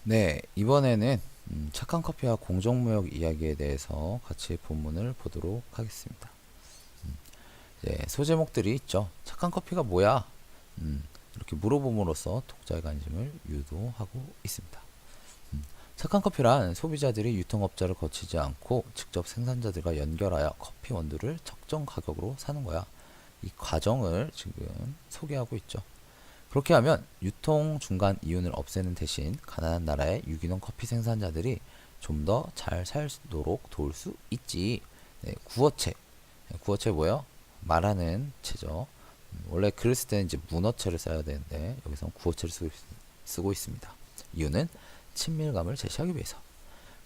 네, 이번에는 착한 커피와 공정무역 이야기에 대해서 같이 본문을 보도록 하겠습니다. 이제 소제목들이 있죠. 착한 커피가 뭐야? 이렇게 물어봄으로써 독자의 관심을 유도하고 있습니다. 착한 커피란 소비자들이 유통업자를 거치지 않고 직접 생산자들과 연결하여 커피 원두를 적정 가격으로 사는 거야. 이 과정을 지금 소개하고 있죠. 그렇게 하면 유통 중간 이윤을 없애는 대신 가난한 나라의 유기농 커피 생산자들이 좀 더 잘 살도록 도울 수 있지. 네, 구어체. 구어체 뭐예요? 말하는 체죠. 원래 글을 쓸 때는 이제 문어체를 써야 되는데 여기서 구어체를 쓰고 있습니다. 이유는 친밀감을 제시하기 위해서.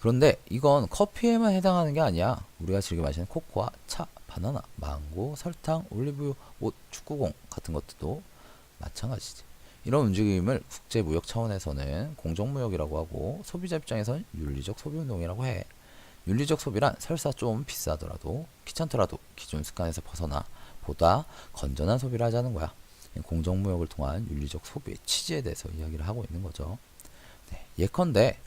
그런데 이건 커피에만 해당하는 게 아니야. 우리가 즐겨 마시는 코코아, 차, 바나나, 망고, 설탕, 올리브유, 옷, 축구공 같은 것들도 마찬가지지. 이런 움직임을 국제무역 차원에서는 공정무역이라고 하고 소비자 입장에선 윤리적 소비운동이라고 해. 윤리적 소비란 설사 좀 비싸더라도 귀찮더라도 기존 습관에서 벗어나 보다 건전한 소비를 하자는 거야. 공정무역을 통한 윤리적 소비의 취지에 대해서 이야기를 하고 있는 거죠. 네, 예컨대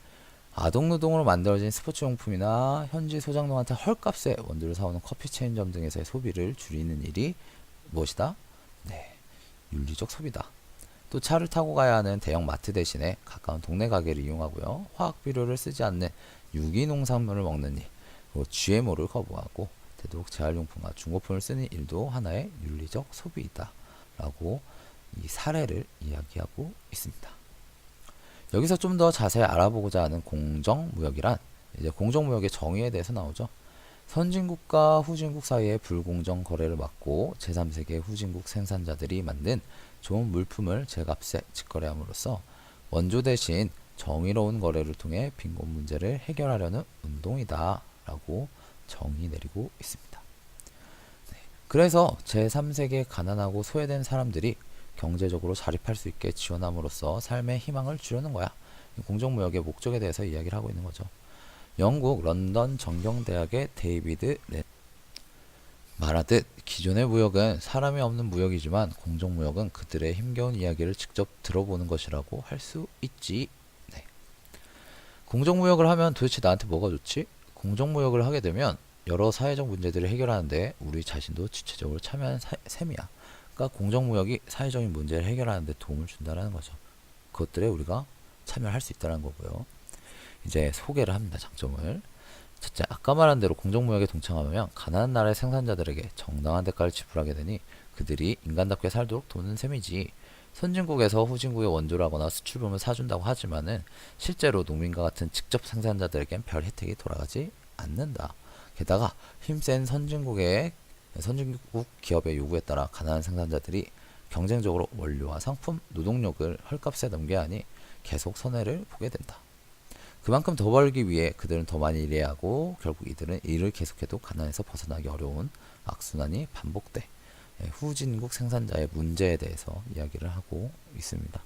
아동노동으로 만들어진 스포츠용품이나 현지 소장농한테 헐값에 원두를 사오는 커피 체인점 등에서의 소비를 줄이는 일이 무엇이다? 네, 윤리적 소비다. 또 차를 타고 가야 하는 대형 마트 대신에 가까운 동네 가게를 이용하고요. 화학 비료를 쓰지 않는 유기농산물을 먹는 일, 그리고 GMO를 거부하고 대도록 재활용품과 중고품을 쓰는 일도 하나의 윤리적 소비이다. 라고 이 사례를 이야기하고 있습니다. 여기서 좀 더 자세히 알아보고자 하는 공정무역이란 이제 공정무역의 정의에 대해서 나오죠. 선진국과 후진국 사이의 불공정 거래를 막고 제3세계 후진국 생산자들이 만든 좋은 물품을 제값에 직거래함으로써 원조 대신 정의로운 거래를 통해 빈곤 문제를 해결하려는 운동이다 라고 정의 내리고 있습니다. 네. 그래서 제3세계 가난하고 소외된 사람들이 경제적으로 자립할 수 있게 지원함으로써 삶의 희망을 주려는 거야. 공정무역의 목적에 대해서 이야기를 하고 있는 거죠. 영국 런던 정경대학의 데이비드 말하듯 기존의 무역은 사람이 없는 무역이지만 공정무역은 그들의 힘겨운 이야기를 직접 들어보는 것이라고 할 수 있지. 네. 공정무역을 하면 도대체 나한테 뭐가 좋지? 공정무역을 하게 되면 여러 사회적 문제들을 해결하는데 우리 자신도 주체적으로 참여하는 셈이야. 그러니까 공정무역이 사회적인 문제를 해결하는 데 도움을 준다는 거죠. 그것들에 우리가 참여할 수 있다는 거고요. 이제 소개를 합니다. 장점을. 첫째, 아까 말한 대로 공정무역에 동참하면 가난한 나라의 생산자들에게 정당한 대가를 지불하게 되니 그들이 인간답게 살도록 도는 셈이지. 선진국에서 후진국의 원조를 하거나 수출품을 사준다고 하지만은 실제로 농민과 같은 직접 생산자들에겐 별 혜택이 돌아가지 않는다. 게다가 힘센 선진국 기업의 요구에 따라 가난한 생산자들이 경쟁적으로 원료와 상품, 노동력을 헐값에 넘겨야 하니 계속 손해를 보게 된다. 그만큼 더 벌기 위해 그들은 더 많이 일해야 하고 결국 이들은 일을 계속해도 가난에서 벗어나기 어려운 악순환이 반복돼. 후진국 생산자의 문제에 대해서 이야기를 하고 있습니다.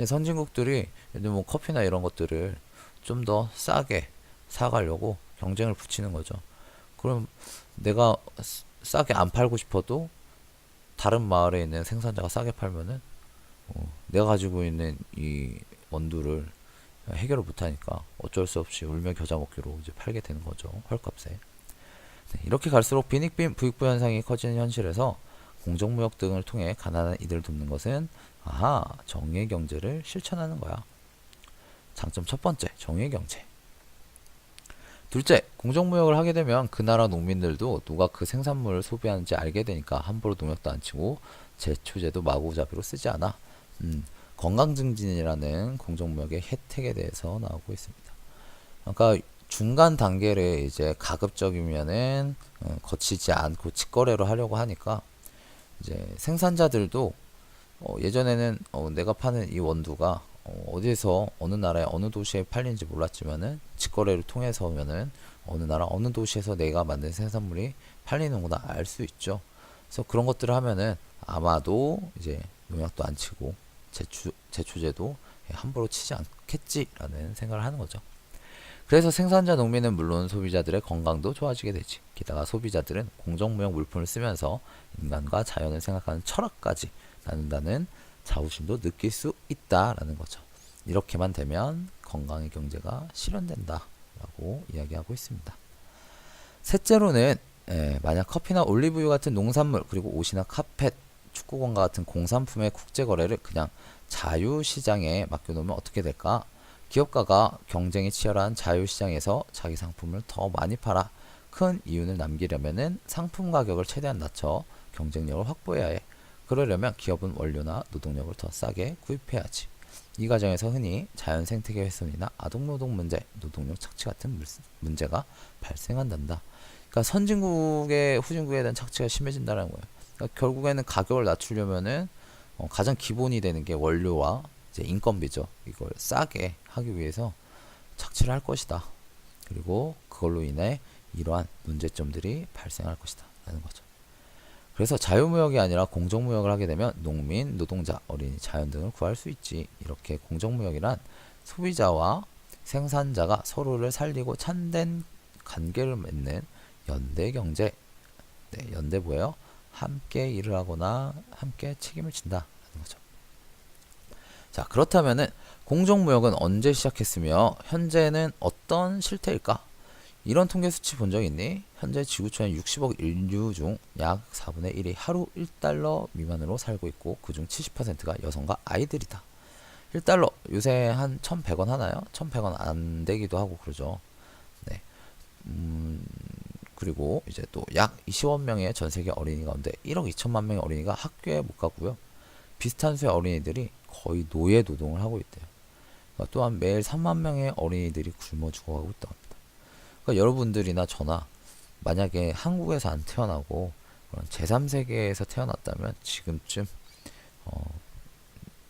선진국들이 뭐 커피나 이런 것들을 좀 더 싸게 사가려고 경쟁을 붙이는 거죠. 그럼 내가 싸게 안 팔고 싶어도 다른 마을에 있는 생산자가 싸게 팔면은 내가 가지고 있는 이 원두를 해결을 못하니까 어쩔 수 없이 울며 겨자 먹기로 이제 팔게 되는 거죠. 헐값에. 네, 이렇게 갈수록 빈익빈 부익부 현상이 커지는 현실에서 공정무역 등을 통해 가난한 이들을 돕는 것은 정의의 경제를 실천하는 거야. 장점 첫 번째, 정의의 경제. 둘째, 공정무역을 하게 되면 그 나라 농민들도 누가 그 생산물을 소비하는지 알게 되니까 함부로 농약도 안 치고 제초제도 마구잡이로 쓰지 않아. 건강증진이라는 공정무역의 혜택에 대해서 나오고 있습니다. 그러니까 중간 단계를 이제 가급적이면은 거치지 않고 직거래로 하려고 하니까 이제 생산자들도 예전에는 내가 파는 이 원두가 어디에서 어느 나라의 어느 도시에 팔리는지 몰랐지만은 직거래를 통해서면은 어느 나라 어느 도시에서 내가 만든 생산물이 팔리는구나 알 수 있죠. 그래서 그런 것들을 하면은 아마도 이제 농약도 안 치고 제초제도 함부로 치지 않겠지라는 생각을 하는 거죠. 그래서 생산자 농민은 물론 소비자들의 건강도 좋아지게 되지. 게다가 소비자들은 공정무역 물품을 쓰면서 인간과 자연을 생각하는 철학까지 나눈다는 자부심도 느낄 수 있다라는 거죠. 이렇게만 되면 건강의 경제가 실현된다 라고 이야기하고 있습니다. 셋째로는 만약 커피나 올리브유 같은 농산물 그리고 옷이나 카펫, 축구공과 같은 공산품의 국제거래를 그냥 자유시장에 맡겨놓으면 어떻게 될까? 기업가가 경쟁이 치열한 자유시장에서 자기 상품을 더 많이 팔아 큰 이윤을 남기려면 상품 가격을 최대한 낮춰 경쟁력을 확보해야 해. 그러려면 기업은 원료나 노동력을 더 싸게 구입해야지. 이 과정에서 흔히 자연 생태계 훼손이나 아동노동 문제, 노동력 착취 같은 문제가 발생한단다. 그러니까 선진국의 후진국에 대한 착취가 심해진다는 거예요. 그러니까 결국에는 가격을 낮추려면은 가장 기본이 되는 게 원료와 이제 인건비죠. 이걸 싸게 하기 위해서 착취를 할 것이다. 그리고 그걸로 인해 이러한 문제점들이 발생할 것이다 라는 거죠. 그래서 자유무역이 아니라 공정무역을 하게 되면 농민, 노동자, 어린이, 자연 등을 구할 수 있지. 이렇게 공정무역이란 소비자와 생산자가 서로를 살리고 참된 관계를 맺는 연대경제. 네, 연대 뭐예요? 함께 일을 하거나 함께 책임을 진다 라는 거죠. 자, 그렇다면은 공정무역은 언제 시작했으며 현재는 어떤 실태일까? 이런 통계 수치 본 적 있니? 현재 지구촌의 60억 인류 중 약 4분의 1이 하루 1달러 미만으로 살고 있고 그중 70%가 여성과 아이들이다. 1달러 요새 한 1,100원 하나요? 1,100원 안 되기도 하고 그러죠. 네. 그리고 이제 또 약 20억 명의 전 세계 어린이 가운데 1억 2천만 명의 어린이가 학교에 못 가고요. 비슷한 수의 어린이들이 거의 노예 노동을 하고 있대요. 그러니까 또한 매일 3만 명의 어린이들이 굶어 죽어가고 있다고 합니다. 그러니까 여러분들이나 저나 만약에 한국에서 안 태어나고 그런 제3세계에서 태어났다면 지금쯤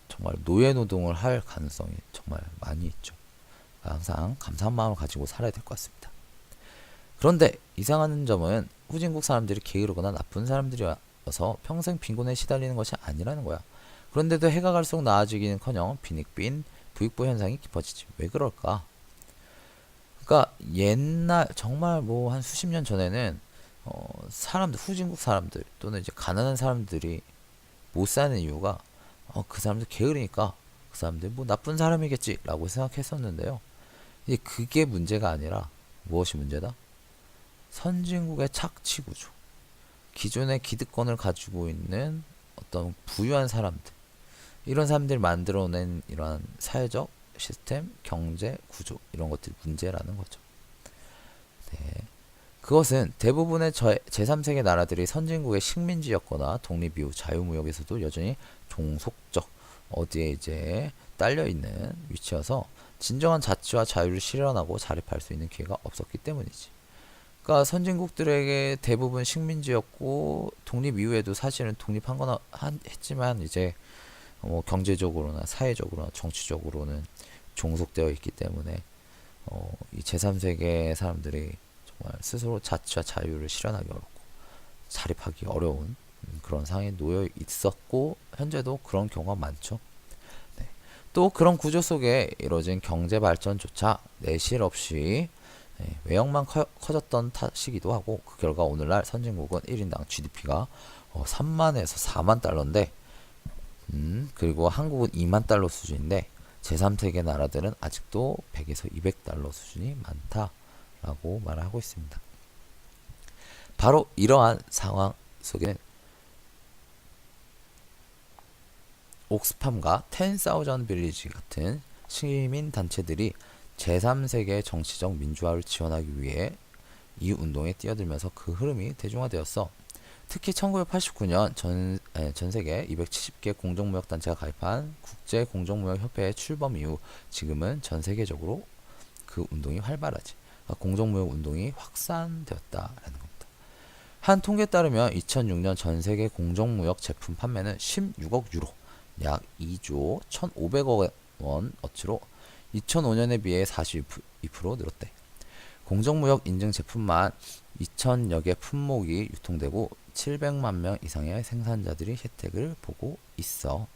정말 노예 노동을 할 가능성이 정말 많이 있죠. 항상 감사한 마음을 가지고 살아야 될 것 같습니다. 그런데 이상한 점은 후진국 사람들이 게으르거나 나쁜 사람들이어서 평생 빈곤에 시달리는 것이 아니라는 거야. 그런데도 해가 갈수록 나아지기는커녕 빈익빈 부익부 현상이 깊어지지. 왜 그럴까? 그러니까 옛날 정말 뭐 한 수십 년 전에는 사람들 후진국 사람들 또는 이제 가난한 사람들이 못 사는 이유가 그 사람들 게으르니까 그 사람들 뭐 나쁜 사람이겠지라고 생각했었는데요. 이제 그게 문제가 아니라 무엇이 문제다? 선진국의 착취 구조, 기존의 기득권을 가지고 있는 어떤 부유한 사람들, 이런 사람들이 만들어낸 이러한 사회적 시스템, 경제, 구조 이런 것들이 문제라는 거죠. 네. 그것은 대부분의 제3세계 나라들이 선진국의 식민지였거나 독립 이후 자유무역에서도 여전히 종속적 어디에 이제 딸려있는 위치여서 진정한 자치와 자유를 실현하고 자립할 수 있는 기회가 없었기 때문이지. 그러니까 선진국들에게 대부분 식민지였고 독립 이후에도 사실은 독립한 거나 했지만 이제 뭐 경제적으로나 사회적으로나 정치적으로는 종속되어 있기 때문에 이 제3세계 사람들이 정말 스스로 자치와 자유를 실현하기 어렵고 자립하기 어려운 그런 상황에 놓여 있었고 현재도 그런 경우가 많죠. 네. 또 그런 구조 속에 이루어진 경제 발전조차 내실 없이 외형만 커졌던 탓이기도 하고 그 결과 오늘날 선진국은 1인당 GDP가 3만에서 4만 달러인데 그리고 한국은 2만 달러 수준인데 제3세계 나라들은 아직도 100에서 200달러 수준이 많다라고 말하고 있습니다. 바로 이러한 상황 속에는 옥스팜과 10,000 빌리지 같은 시민 단체들이 제3세계 정치적 민주화를 지원하기 위해 이 운동에 뛰어들면서 그 흐름이 대중화되었어. 특히 1989년 전 세계 270개 공정무역단체가 가입한 국제공정무역협회의 출범 이후 지금은 전 세계적으로 그 운동이 활발하지. 그러니까 공정무역 운동이 확산되었다라는 겁니다. 한 통계에 따르면 2006년 전 세계 공정무역 제품 판매는 16억 유로, 약 2조 1,500억 원 어치로 2005년에 비해 42% 늘었대. 공정무역 인증 제품만 2,000여 개 품목이 유통되고 700만 명 이상의 생산자들이 혜택을 보고 있어.